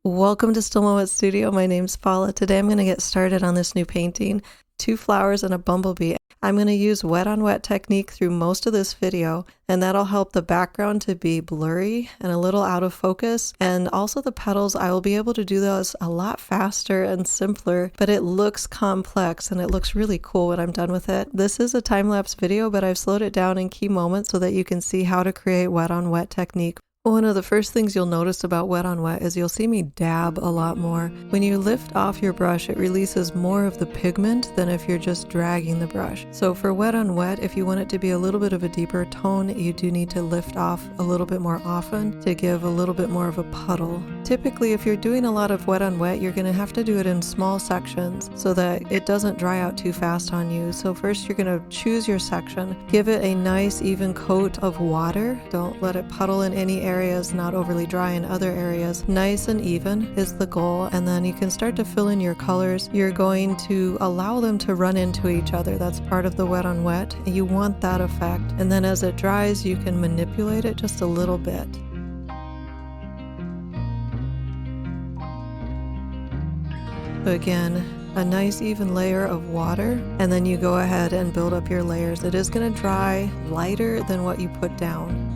Welcome to Still Moment Studio. My name's Paula. Today I'm going to get started on this new painting, two flowers and a bumblebee. I'm going to use wet on wet technique through most of this video, and that'll help the background to be blurry and a little out of focus. And also the petals, I will be able to do those a lot faster and simpler, but it looks complex and it looks really cool when I'm done with it. This is a time-lapse video, but I've slowed it down in key moments so that you can see how to create wet on wet technique. One of the first things you'll notice about wet on wet is you'll see me dab a lot more. When you lift off your brush, it releases more of the pigment than if you're just dragging the brush. So for wet on wet, if you want it to be a little bit of a deeper tone, you do need to lift off a little bit more often to give a little bit more of a puddle. Typically, if you're doing a lot of wet on wet, you're going to have to do it in small sections so that it doesn't dry out too fast on you. So first you're going to choose your section, give it a nice even coat of water. Don't let it puddle in any areas, not overly dry in other areas. Nice and even is the goal, and then you can start to fill in your colors. You're going to allow them to run into each other. That's part of the wet on wet. You want that effect, and then as it dries you can manipulate it just a little bit. So again, a nice even layer of water, and then you go ahead and build up your layers. It is going to dry lighter than what you put down.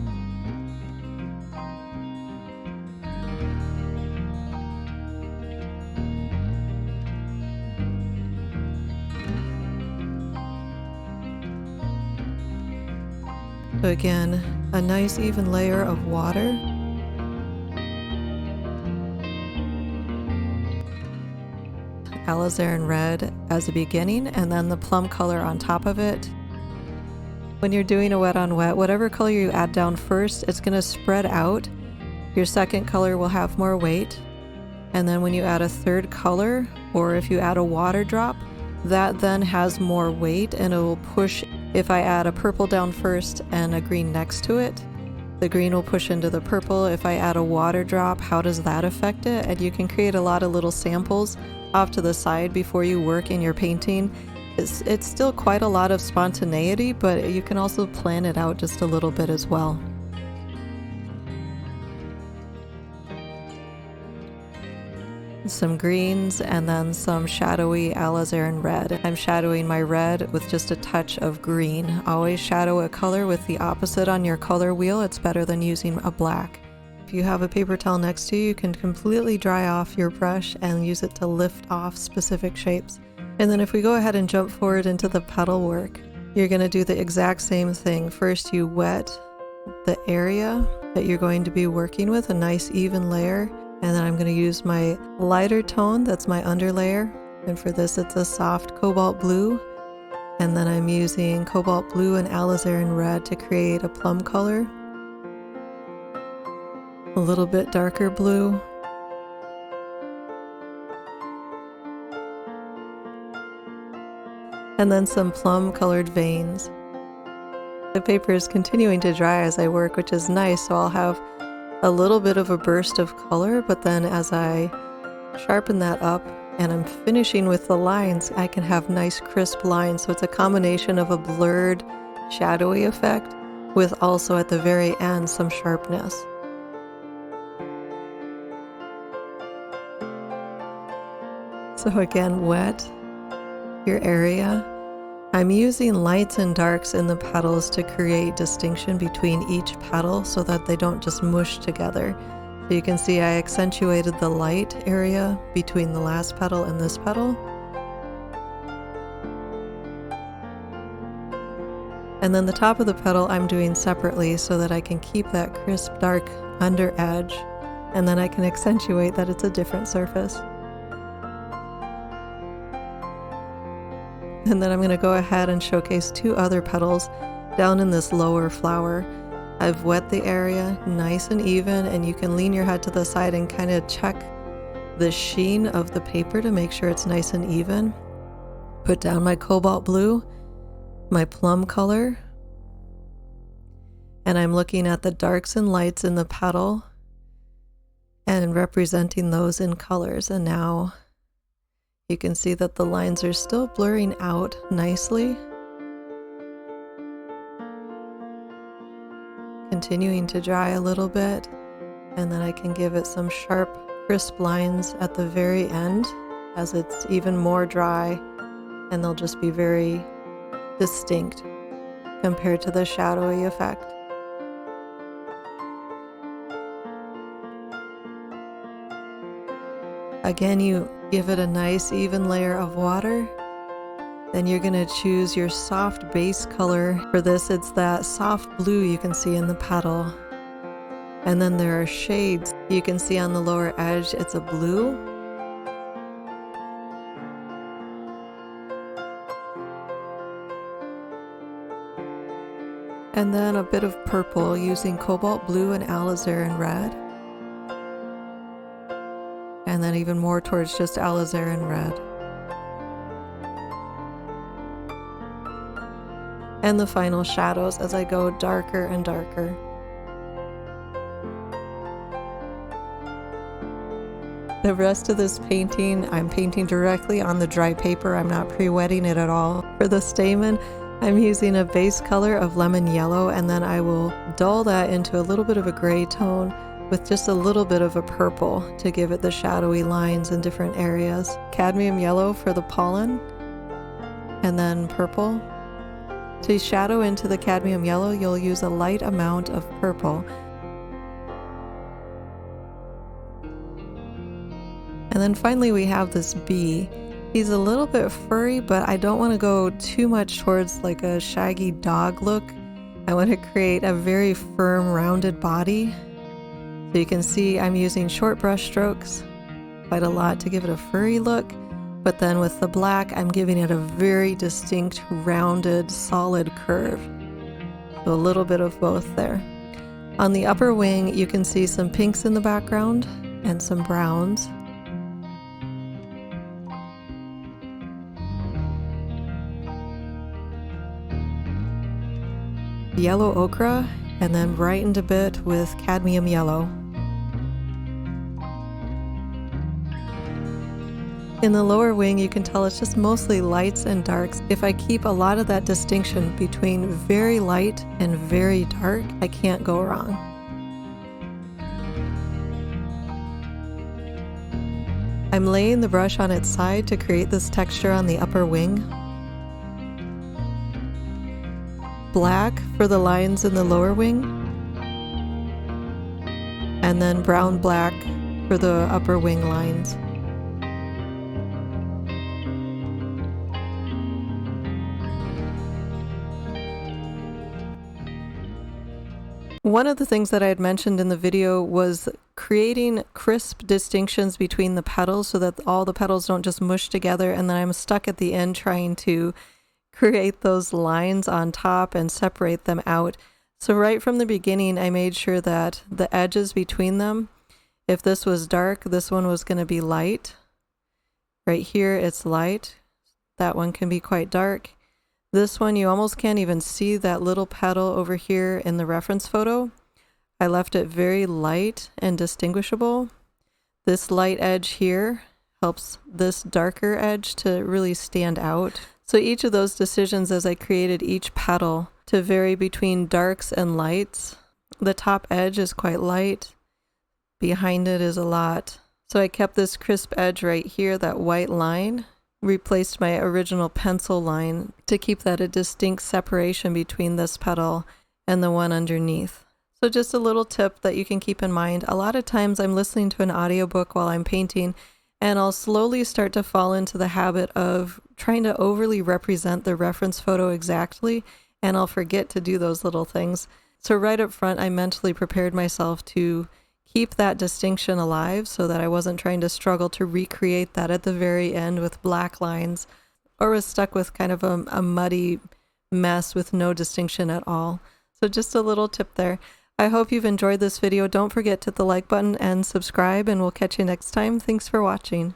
So again, a nice even layer of water. Alizarin red as a beginning, and then the plum color on top of it. When you're doing a wet on wet, whatever color you add down first, it's going to spread out. Your second color will have more weight, and then when you add a third color, or if you add a water drop, that then has more weight and it will push. If I add a purple down first and a green next to it, the green will push into the purple. If I add a water drop, how does that affect it? And you can create a lot of little samples off to the side before you work in your painting. It's still quite a lot of spontaneity, but you can also plan it out just a little bit as well. Some greens and then some shadowy alizarin red. I'm shadowing my red with just a touch of green. Always shadow a color with the opposite on your color wheel. It's better than using a black. If you have a paper towel next to you, you can completely dry off your brush and use it to lift off specific shapes. And then if we go ahead and jump forward into the petal work, you're going to do the exact same thing. First you wet the area that you're going to be working with, a nice even layer. And then I'm going to use my lighter tone, that's my underlayer. And for this, it's a soft cobalt blue. And then I'm using cobalt blue and alizarin red to create a plum color. A little bit darker blue. And then some plum colored veins. The paper is continuing to dry as I work, which is nice, so I'll have a little bit of a burst of color, but then as I sharpen that up and I'm finishing with the lines, I can have nice crisp lines. So it's a combination of a blurred, shadowy effect with also at the very end some sharpness. So again, wet your area. I'm using lights and darks in the petals to create distinction between each petal so that they don't just mush together. So you can see I accentuated the light area between the last petal and this petal. And then the top of the petal I'm doing separately so that I can keep that crisp dark under edge, and then I can accentuate that it's a different surface. And then I'm going to go ahead and showcase two other petals down in this lower flower. I've wet the area nice and even, and you can lean your head to the side and kind of check the sheen of the paper to make sure it's nice and even. Put down my cobalt blue, my plum color, and I'm looking at the darks and lights in the petal and representing those in colors. And now you can see that the lines are still blurring out nicely. Continuing to dry a little bit, and then I can give it some sharp crisp lines at the very end as it's even more dry, and they'll just be very distinct compared to the shadowy effect. Again, you give it a nice even layer of water. Then you're going to choose your soft base color. For this, it's that soft blue you can see in the petal. And then there are shades. You can see on the lower edge, it's a blue. And then a bit of purple using cobalt blue and alizarin red. And then even more towards just alizarin red. And the final shadows as I go darker and darker. The rest of this painting, I'm painting directly on the dry paper. I'm not pre-wetting it at all. For the stamen, I'm using a base color of lemon yellow, and then I will dull that into a little bit of a gray tone with just a little bit of a purple to give it the shadowy lines in different areas. Cadmium yellow for the pollen, and then purple. To shadow into the cadmium yellow, you'll use a light amount of purple. And then finally we have this bee. He's a little bit furry, but I don't want to go too much towards like a shaggy dog look. I want to create a very firm, rounded body. So you can see I'm using short brush strokes quite a lot to give it a furry look, but then with the black I'm giving it a very distinct, rounded, solid curve. So a little bit of both there. On the upper wing you can see some pinks in the background and some browns. Yellow ochre, and then brightened a bit with cadmium yellow. In the lower wing, you can tell it's just mostly lights and darks. If I keep a lot of that distinction between very light and very dark, I can't go wrong. I'm laying the brush on its side to create this texture on the upper wing. Black for the lines in the lower wing, and then brown black for the upper wing lines. One of the things that I had mentioned in the video was creating crisp distinctions between the petals so that all the petals don't just mush together, and then I'm stuck at the end trying to create those lines on top and separate them out. So right from the beginning, I made sure that the edges between them, if this was dark, this one was going to be light. Right here, it's light. That one can be quite dark. This one, you almost can't even see that little petal over here in the reference photo. I left it very light and distinguishable. This light edge here helps this darker edge to really stand out. So each of those decisions as I created each petal to vary between darks and lights. The top edge is quite light. Behind it is a lot. So I kept this crisp edge right here, that white line. Replaced my original pencil line to keep that a distinct separation between this petal and the one underneath. So just a little tip that you can keep in mind. A lot of times I'm listening to an audiobook while I'm painting, and I'll slowly start to fall into the habit of trying to overly represent the reference photo exactly, and I'll forget to do those little things. So right up front, I mentally prepared myself to keep that distinction alive so that I wasn't trying to struggle to recreate that at the very end with black lines, or was stuck with kind of a muddy mess with no distinction at all. So just a little tip there. I hope you've enjoyed this video. Don't forget to hit the like button and subscribe, and we'll catch you next time. Thanks for watching.